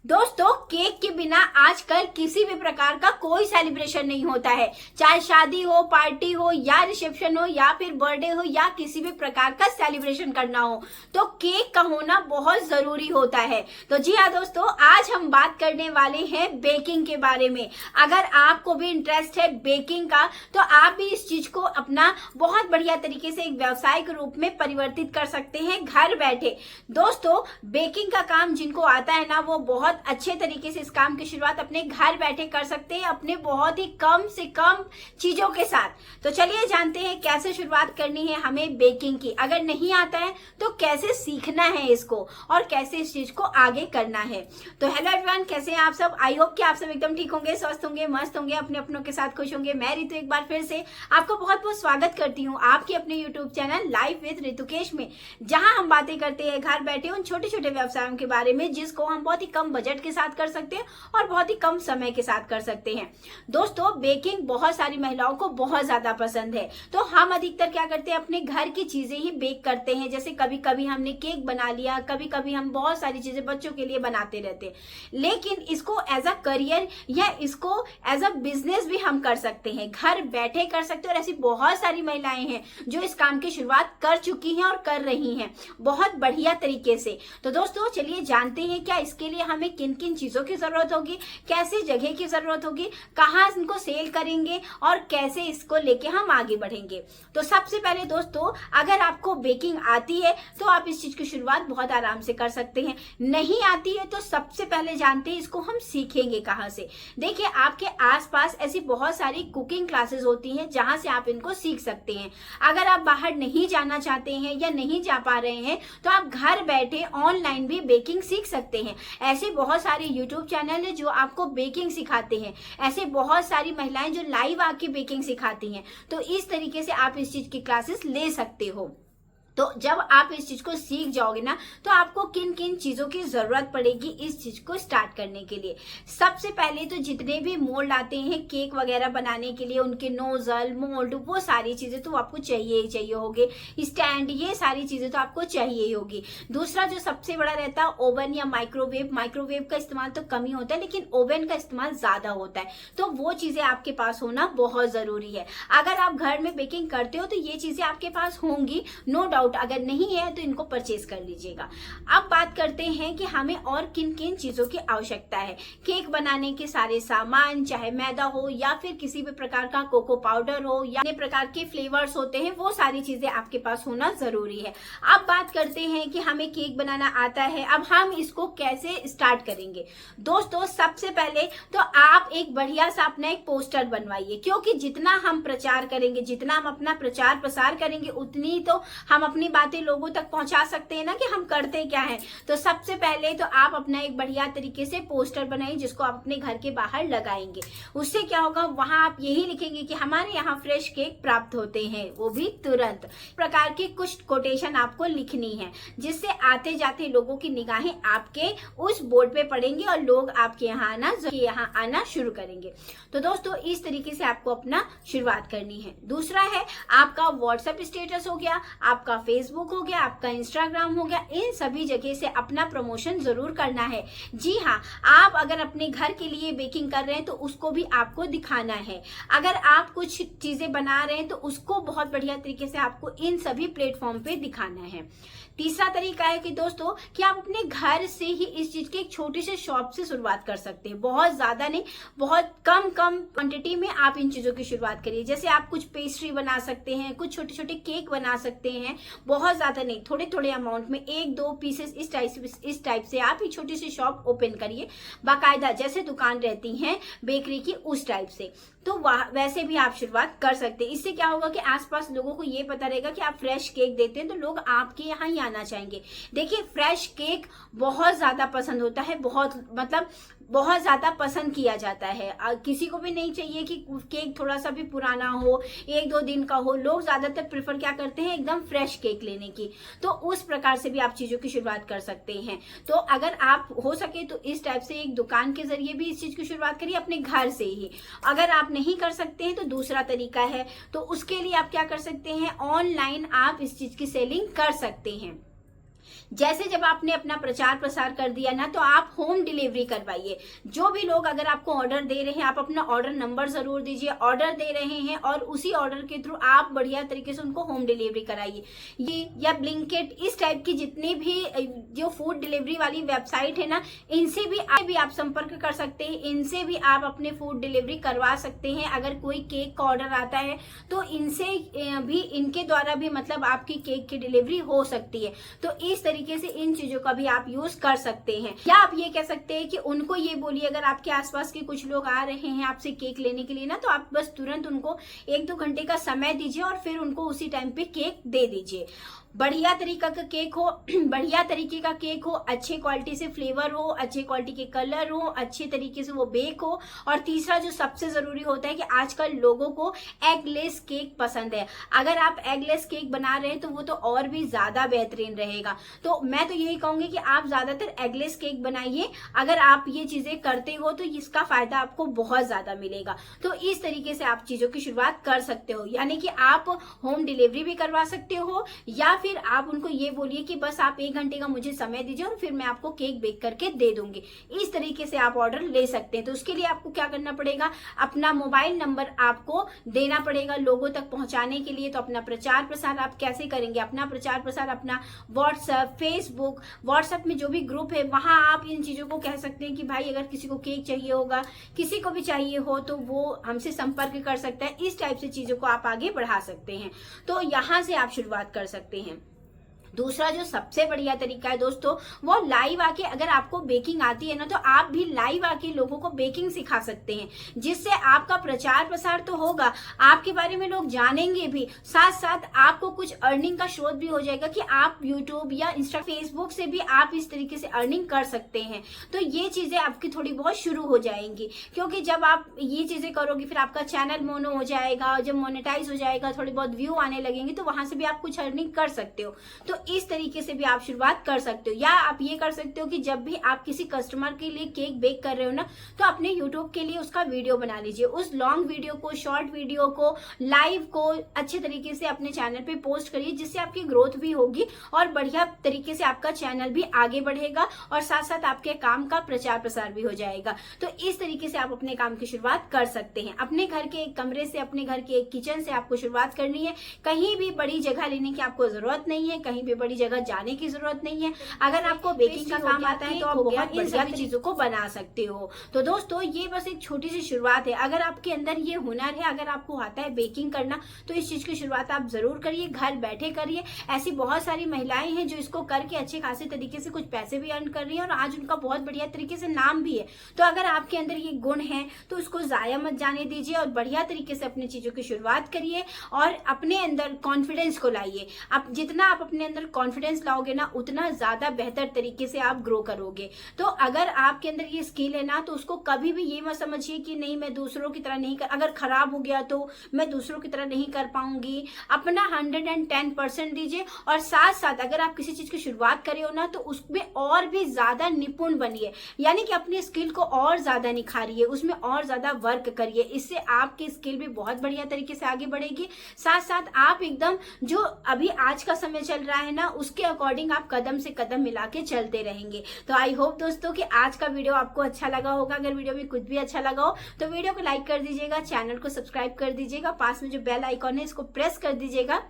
दोस्तों, केक के बिना आजकल किसी भी प्रकार का कोई सेलिब्रेशन नहीं होता है। चाहे शादी हो, पार्टी हो या रिसेप्शन हो या फिर बर्थडे हो या किसी भी प्रकार का सेलिब्रेशन करना हो, तो केक का होना बहुत जरूरी होता है। तो जी हाँ दोस्तों, आज हम बात करने वाले हैं बेकिंग के बारे में। अगर आपको भी इंटरेस्ट है बेकिंग का, तो आप भी इस चीज को अपना बहुत बढ़िया तरीके से एक व्यवसाय के रूप में परिवर्तित कर सकते हैं घर बैठे। दोस्तों, बेकिंग का काम जिनको आता है ना, वो बहुत अच्छे तरीके से इस काम की शुरुआत अपने घर बैठे कर सकते हैं, अपने बहुत ही कम से कम चीजों के साथ। तो चलिए जानते हैं कैसे शुरुआत करनी है हमें बेकिंग की। अगर नहीं आता है तो कैसे सीखना है इसको और कैसे इस चीज को आगे करना है। तो हेलो एवरीवन, कैसे हैं आप सब? आई होप कि आप सब एकदम ठीक होंगे, स्वस्थ होंगे, मस्त होंगे, अपने अपनों के साथ खुश होंगे। मैं रितु एक बार फिर से आपको बहुत बहुत स्वागत करती हूँ आपके अपने यूट्यूब चैनल लाइफ विद रितुकेश में, जहां हम बातें करते हैं घर बैठे उन छोटे छोटे व्यवसायों के बारे में जिसको हम बहुत ही कम बजट के साथ कर सकते हैं और बहुत ही कम समय के साथ कर सकते हैं। दोस्तों, बेकिंग बहुत सारी महिलाओं को बहुत ज्यादा पसंद है, तो हम अधिकतर क्या करते हैं, अपने घर की चीजें ही बेक करते हैं। जैसे कभी कभी हमने केक बना लिया, कभी कभी हम बहुत सारी चीजें बच्चों के लिए बनाते रहते हैं। लेकिन इसको एज अ करियर या इसको एज अ बिजनेस भी हम कर सकते हैं, घर बैठे कर सकते हैं। और ऐसी बहुत सारी महिलाएं हैं जो इस काम की शुरुआत कर चुकी हैं और कर रही हैं बहुत बढ़िया तरीके से। तो दोस्तों, चलिए जानते हैं क्या इसके लिए हमें किन किन चीजों की जरूरत होगी, कैसे जगह की जरूरत होगी, कहाँ इनको सेल करेंगे और कैसे इसको लेके हम आगे बढ़ेंगे। तो सबसे पहले दोस्तों, अगर आपको बेकिंग आती है तो आप इस चीज की शुरुआत बहुत आराम से कर सकते हैं। नहीं आती है तो सबसे पहले जानते हैं इसको हम सीखेंगे कहाँ से। देखिए, आपके आसपास ऐसी बहुत सारी कुकिंग क्लासेस होती हैं जहां से आप इनको सीख सकते हैं। अगर आप बाहर नहीं जाना चाहते हैं या नहीं जा पा रहे हैं तो आप घर बैठे ऑनलाइन भी बेकिंग सीख सकते हैं। ऐसे बहुत सारे यूट्यूब चैनल है जो आपको बेकिंग सिखाते हैं। ऐसे बहुत सारी महिलाएं जो लाइव आके बेकिंग सिखाती हैं। तो इस तरीके से आप इस चीज की क्लासेस ले सकते हो। तो जब आप इस चीज को सीख जाओगे ना, तो आपको किन किन चीजों की जरूरत पड़ेगी इस चीज को स्टार्ट करने के लिए। सबसे पहले तो जितने भी मोल्ड आते हैं केक वगैरह बनाने के लिए, उनके नोजल, मोल्ड, वो सारी चीजें तो आपको चाहिए ही चाहिए होगी। स्टैंड, ये सारी चीजें तो आपको चाहिए ही होगी। दूसरा जो सबसे बड़ा रहता है, ओवन या माइक्रोवेव। माइक्रोवेव का इस्तेमाल तो कम ही होता है, लेकिन ओवन का इस्तेमाल ज्यादा होता है। तो वो चीजें आपके पास होना बहुत जरूरी है। अगर आप घर में बेकिंग करते हो तो ये चीजें आपके पास होंगी, नो डाउट। अगर नहीं है तो इनको परचेज कर लीजिएगा। अब बात करते हैं कि हमें और किन किन चीजों की आवश्यकता है। केक बनाने के सारे सामान, चाहे मैदा हो या फिर किसी भी प्रकार का कोको पाउडर हो या अन्य प्रकार के फ्लेवर्स होते हैं, वो सारी चीजें आपके पास होना जरूरी है। अब बात करते हैं कि हमें केक बनाना आता है, अब हम इसको कैसे स्टार्ट करेंगे। दोस्तों, सबसे पहले तो आप एक बढ़िया सा अपना एक पोस्टर बनवाइए, क्योंकि जितना हम प्रचार करेंगे, जितना हम अपना प्रचार प्रसार करेंगे, उतनी तो हम अपनी बातें लोगों तक पहुंचा सकते हैं ना कि हम करते क्या है। तो सबसे पहले तो आप अपना एक बढ़िया तरीके से पोस्टर बनाइए जिसको आप अपने घर के बाहर लगाएंगे। उससे क्या होगा, वहां आप यही लिखेंगे कि हमारे यहाँ फ्रेश केक प्राप्त होते हैं, वो भी तुरंत। प्रकार की कुछ कोटेशन आपको लिखनी है जिससे आते जाते लोगों की निगाहें आपके उस बोर्ड पे पड़ेंगे और लोग आपके यहाँ आना शुरू करेंगे। तो दोस्तों, इस तरीके से आपको अपना शुरुआत करनी है। दूसरा है आपका व्हाट्सएप स्टेटस हो गया, आपका फेसबुक हो गया, आपका इंस्टाग्राम हो गया। इन सभी जगह से अपना प्रमोशन जरूर करना है। जी हाँ, आप अगर अपने घर के लिए बेकिंग कर रहे हैं तो उसको भी आपको दिखाना है। अगर आप कुछ चीजें बना रहे हैं तो उसको बहुत बढ़िया तरीके से आपको इन सभी प्लेटफॉर्म पे दिखाना है। तीसरा तरीका है कि दोस्तों, कि आप अपने घर से ही इस चीज की एक छोटी सी शॉप से शुरुआत कर सकते हैं। बहुत ज्यादा नहीं, बहुत कम क्वांटिटी में आप इन चीजों की शुरुआत करिए। जैसे आप कुछ पेस्ट्री बना सकते हैं, कुछ छोटे छोटे केक बना सकते हैं। बहुत ज्यादा नहीं, थोड़े थोड़े अमाउंट में 1-2 पीसेस इस टाइप से आप ही छोटी सी शॉप ओपन करिए, बाकायदा जैसे दुकान रहती है बेकरी की उस टाइप से। तो वैसे भी आप शुरुआत कर सकते हैं। इससे क्या होगा कि आसपास लोगों को ये पता रहेगा कि आप फ्रेश केक देते हैं, तो लोग आपके यहाँ ही आना चाहेंगे। देखिए, फ्रेश केक बहुत ज्यादा पसंद होता है, बहुत ज्यादा पसंद किया जाता है। किसी को भी नहीं चाहिए कि केक थोड़ा सा भी पुराना हो, 1-2 दिन का हो। लोग ज्यादातर प्रेफर क्या करते हैं, एकदम फ्रेश केक लेने की। तो उस प्रकार से भी आप चीजों की शुरुआत कर सकते हैं। तो अगर आप हो सके तो इस टाइप से एक दुकान के जरिए भी इस चीज की शुरुआत करिए अपने घर से ही। अगर आप नहीं कर सकते हैं तो दूसरा तरीका है, तो उसके लिए आप क्या कर सकते हैं, ऑनलाइन आप इस चीज की सेलिंग कर सकते हैं। जैसे जब आपने अपना प्रचार प्रसार कर दिया ना, तो आप होम डिलीवरी करवाइए। जो भी लोग अगर आपको ऑर्डर दे रहे हैं, आप अपना ऑर्डर नंबर जरूर दीजिए। ऑर्डर दे रहे हैं और उसी ऑर्डर के थ्रू आप बढ़िया तरीके से उनको होम डिलीवरी कराइए। ये या ब्लिंकिट, इस टाइप की जितनी भी जो फूड डिलीवरी वाली वेबसाइट है ना, इनसे भी आप संपर्क कर सकते हैं। इनसे भी आप अपने फूड डिलीवरी करवा सकते हैं। अगर कोई केक का ऑर्डर आता है तो इनसे भी, इनके द्वारा भी मतलब आपकी केक की डिलीवरी हो सकती है। तो इस तरीके से इन चीजों का भी आप यूज कर सकते हैं। या आप ये कह सकते हैं कि उनको ये बोलिए, अगर आपके आसपास के कुछ लोग आ रहे हैं आपसे केक लेने के लिए ना, तो आप बस तुरंत उनको 1-2 घंटे का समय दीजिए और फिर उनको उसी टाइम पे केक दे दीजिए। बढ़िया तरीका का केक हो, बढ़िया तरीके का केक हो, अच्छे क्वालिटी से फ्लेवर हो, अच्छे क्वालिटी के कलर हो, अच्छे तरीके से वो बेक हो। और तीसरा जो सबसे जरूरी होता है कि आजकल लोगों को एगलेस केक पसंद है। अगर आप एगलेस केक बना रहे हैं तो वो तो और भी ज्यादा बेहतरीन रहेगा। तो मैं तो यही कहूंगी कि आप ज्यादातर एगलेस केक बनाइए। अगर आप ये चीजें करते हो तो इसका फायदा आपको बहुत ज्यादा मिलेगा। तो इस तरीके से आप चीजों की शुरुआत कर सकते हो, यानी कि आप होम डिलीवरी भी करवा सकते हो, या फिर आप उनको ये बोलिए कि बस आप 1 घंटे का मुझे समय दीजिए और फिर मैं आपको केक बेक करके दे दूंगी। इस तरीके से आप ऑर्डर ले सकते हैं। तो उसके लिए आपको क्या करना पड़ेगा, अपना मोबाइल नंबर आपको देना पड़ेगा लोगों तक पहुंचाने के लिए। तो अपना प्रचार प्रसार आप कैसे करेंगे, अपना प्रचार प्रसार अपना व्हाट्सएप, फेसबुक, व्हाट्सएप में जो भी ग्रुप है वहां आप इन चीजों को कह सकते हैं कि भाई अगर किसी को केक चाहिए होगा, किसी को भी चाहिए हो तो वो हमसे संपर्क कर सकता है। इस टाइप से चीजों को आप आगे बढ़ा सकते हैं। तो यहां से आप शुरुआत कर सकते हैं। दूसरा जो सबसे बढ़िया तरीका है दोस्तों, वो लाइव आके, अगर आपको बेकिंग आती है ना, तो आप भी लाइव आके लोगों को बेकिंग सिखा सकते हैं, जिससे आपका प्रचार प्रसार तो होगा, आपके बारे में लोग जानेंगे भी, साथ साथ आपको कुछ अर्निंग का स्रोत भी हो जाएगा कि आप यूट्यूब या इंस्टा, फेसबुक से भी आप इस तरीके से अर्निंग कर सकते हैं। तो ये चीजें आपकी थोड़ी बहुत शुरू हो जाएंगी, क्योंकि जब आप ये चीजें करोगे फिर आपका चैनल मोनो हो जाएगा, जब मोनेटाइज हो जाएगा, थोड़ी बहुत व्यू आने लगेंगे, तो वहां से भी आप कुछ अर्निंग कर सकते हो। तो इस तरीके से भी आप शुरुआत कर सकते हो। या आप ये कर सकते हो कि जब भी आप किसी कस्टमर के लिए केक बेक कर रहे हो ना, तो अपने यूट्यूब के लिए उसका वीडियो बना लीजिए। उस लॉन्ग वीडियो को, शॉर्ट वीडियो को, लाइव को अच्छे तरीके से अपने चैनल पे पोस्ट करिए, जिससे आपकी ग्रोथ भी होगी और बढ़िया तरीके से आपका चैनल भी आगे बढ़ेगा और साथ साथ आपके काम का प्रचार प्रसार भी हो जाएगा। तो इस तरीके से आप अपने काम की शुरुआत कर सकते हैं। अपने घर के एक कमरे से, अपने घर के एक किचन से आपको शुरुआत करनी है। कहीं भी बड़ी जगह लेने की आपको जरूरत नहीं है, कहीं भी बड़ी जगह जाने की जरूरत नहीं है। अगर आपको बेकिंग का काम आता है तो आप बहुत बढ़िया चीजों को बना सकते हो। तो दोस्तों ये बस एक छोटी सी शुरुआत है। अगर आपके अंदर ये हुनर है, अगर आपको आता है बेकिंग करना, तो इस चीज की शुरुआत आप जरूर करिए, घर बैठे करिए। ऐसी बहुत सारी महिलाएं हैं जो इसको करके अच्छे खासे तरीके से कुछ पैसे भी अर्न कर रही है और आज उनका बहुत बढ़िया तरीके से नाम भी है। तो अगर आपके अंदर ये गुण है तो उसको जाया मत जाने दीजिए और बढ़िया तरीके से अपनी चीजों की शुरुआत करिए और अपने अंदर कॉन्फिडेंस को लाइए। आप जितना आप अपने अंदर कॉन्फिडेंस लाओगे ना, उतना ज्यादा बेहतर तरीके से आप ग्रो करोगे। तो अगर आपके अंदर ये स्किल है ना, तो उसको कभी भी ये मत समझिए कि नहीं मैं दूसरों की तरह नहीं कर, अगर खराब हो गया तो मैं दूसरों की तरह नहीं कर पाऊंगी। अपना 110% दीजिए और साथ साथ अगर आप किसी चीज की शुरुआत करे हो ना, तो उसमें और भी ज्यादा निपुण बनिए, यानी कि अपनी स्किल को और ज्यादा निखारिए, उसमें और ज्यादा वर्क करिए। इससे आपकी स्किल भी बहुत बढ़िया तरीके से आगे बढ़ेगी। साथ साथ आप एकदम जो अभी आज का समय चल रहा है ना, उसके अकॉर्डिंग आप कदम से कदम मिला के चलते रहेंगे। तो आई होप दोस्तों कि आज का वीडियो आपको अच्छा लगा होगा। अगर वीडियो में कुछ भी अच्छा लगा हो तो वीडियो को लाइक कर दीजिएगा, चैनल को सब्सक्राइब कर दीजिएगा, पास में जो बेल आइकॉन है इसको प्रेस कर दीजिएगा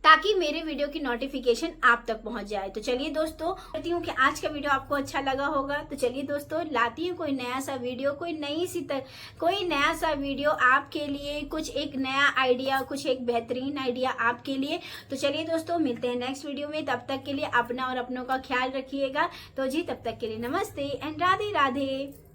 ताकि मेरे वीडियो की नोटिफिकेशन आप तक पहुंच जाए। तो चलिए दोस्तों, कहती हूँ कि आज का वीडियो आपको अच्छा लगा होगा। तो चलिए दोस्तों, लाती हूँ कोई नया सा वीडियो, कोई नया सा वीडियो आपके लिए, कुछ एक नया आइडिया, कुछ एक बेहतरीन आइडिया आपके लिए। तो चलिए दोस्तों, मिलते हैं नेक्स्ट वीडियो में। तब तक के लिए अपना और अपनों का ख्याल रखिएगा। तो जी तब तक के लिए नमस्ते एंड राधे राधे।